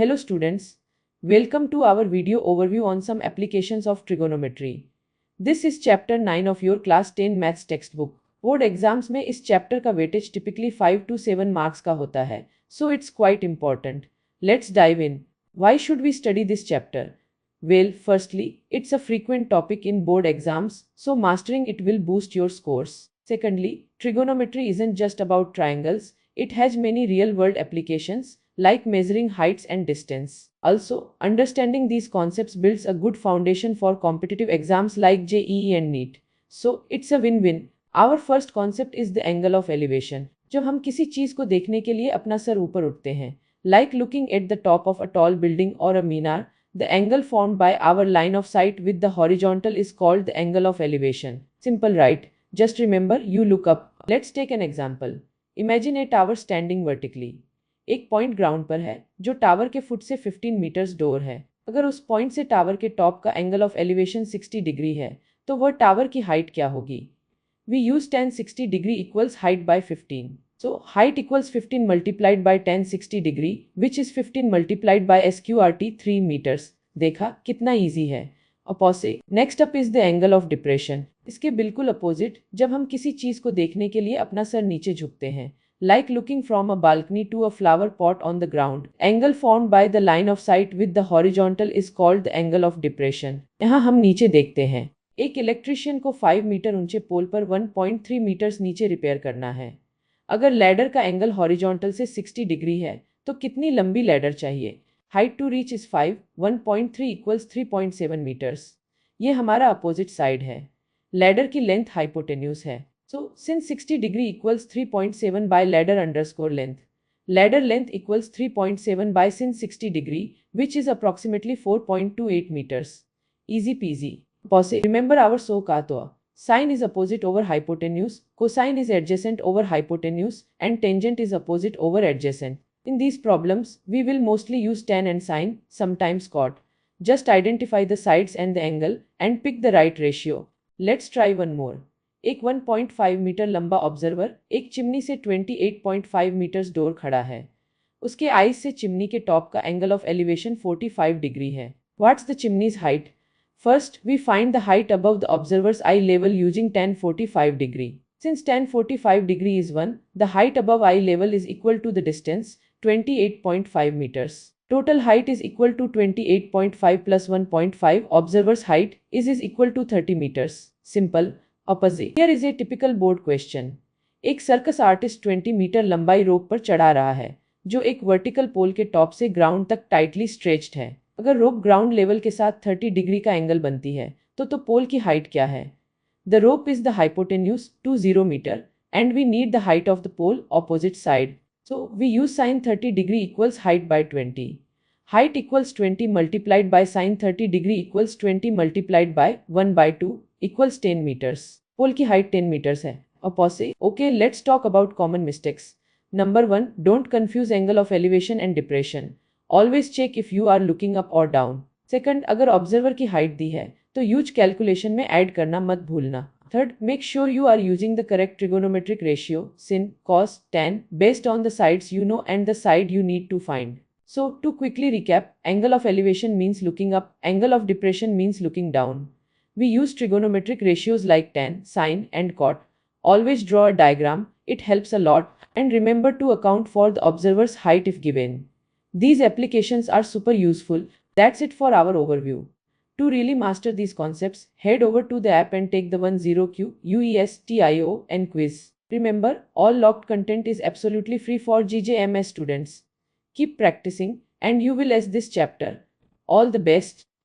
Hello students, welcome to our video overview on some applications of trigonometry. This is chapter 9 of your class 10 maths textbook. Board exams में इस chapter का weightage typically 5 to 7 marks का होता है, so it's quite important. Let's dive in. Why should we study this chapter? Well, firstly, it's a frequent topic in board exams, so mastering it will boost your scores. Secondly, trigonometry isn't just about triangles, it has many real-world applications, like measuring heights and distance. Also, understanding these concepts builds a good foundation for competitive exams like JEE and NEET. So, it's a win-win. Our first concept is the angle of elevation. जब हम किसी चीज को देखने के लिए अपना sir ऊपर उठते हैं, like looking at the top of a tall building or a minar, the angle formed by our line of sight with the horizontal is called the angle of elevation. Simple, right? Just remember, you look up. Let's take an example. Imagine a tower standing vertically. एक point ground पर है जो tower के foot से 15 metres door है. अगर उस point से टावर के टॉप का एंगल ऑफ एलिवेशन 60 डिग्री है, तो वह टावर की हाइट क्या होगी? We use tan 60 degree equals height by 15. So height equals 15 multiplied by tan 60 degree, which is 15 multiplied by SQRT 3 meters. देखा कितना इजी है. Opposite. Next up is the angle of depression. इसके बिल्कुल opposite, जब हम किसी चीज को देखने के लिए अपना सर नीचे झुकते हैं, like looking from a balcony to a flower pot on the ground. Angle formed by the line of sight with the horizontal is called the angle of depression. यहाँ हम नीचे देखते हैं. एक इलेक्ट्रिशियन को 5 मीटर ऊंचे पोल पर 1.3 मीटर्स नीचे रिपेयर करना है. अगर लैडर का एंगल हॉरिजॉन्टल से 60 डिग्री है, तो कितनी लंबी लैडर चाहिए? Height to reach is 5, 1.3 equals 3.7 metres. ये हमारा अपोजिट साइड है. लैडर की लेंथ हाइपोटेन्यूज है. So, since 60 degree equals 3.7 by ladder underscore length, ladder length equals 3.7 by sin 60 degree, which is approximately 4.28 meters. Easy peasy. Opposite. Remember our SOHCAHTOA. Sine is opposite over hypotenuse, cosine is adjacent over hypotenuse, and tangent is opposite over adjacent. In these problems, we will mostly use tan and sine, sometimes cot. Just identify the sides and the angle, and pick the right ratio. Let's try one more. एक 1.5 metre लंबा observer एक chimney से 28.5 metres दूर खड़ा है. उसके eyes से chimney के टॉप का एंगल ऑफ एलिवेशन 45 डिग्री है. What's the chimney's height? First, we find the height above the observer's eye level using tan 45 degree. Since tan 45 degree is 1, the height above eye level is equal to the distance, 28.5 meters. Total height is equal to 28.5 plus 1.5. Observer's height is equal to 30 meters. Simple. Opposite. Here is a typical board question. एक circus artist 20 metre लंबाई रोप पर चढ़ा रहा है, जो एक vertical पोल के top से ग्राउंड तक टाइटली स्ट्रेच्ड है. अगर रोप ग्राउंड लेवल के साथ 30 डिग्री का एंगल बनती है, तो पोल की हाइट क्या है? The rope is the hypotenuse 20 metre and we need the height of the pole opposite side. So we use sin 30 degree equals height by 20. Height equals 20 multiplied by sin 30 degree equals 20 multiplied by 1 by 2 equals 10 meters. पोल की height 10 metres है. Opposite. Okay, let's talk about common mistakes. Number 1, don't confuse angle of elevation and depression. Always check if you are looking up or down. Second, अगर observer की height दी है, तो use calculation में add करना मत भूलना. Third, make sure you are using the correct trigonometric ratio, sin, cos, tan, based on the sides you know and the side you need to find. So, to quickly recap, angle of elevation means looking up, angle of depression means looking down. We use trigonometric ratios like tan, sine, and cot. Always draw a diagram, it helps a lot, and remember to account for the observer's height if given. These applications are super useful. That's it for our overview. To really master these concepts, head over to the app and take the 10Q UESTIO quiz. Remember, all locked content is absolutely free for GJMS students. Keep practicing and you will ace this chapter. All the best.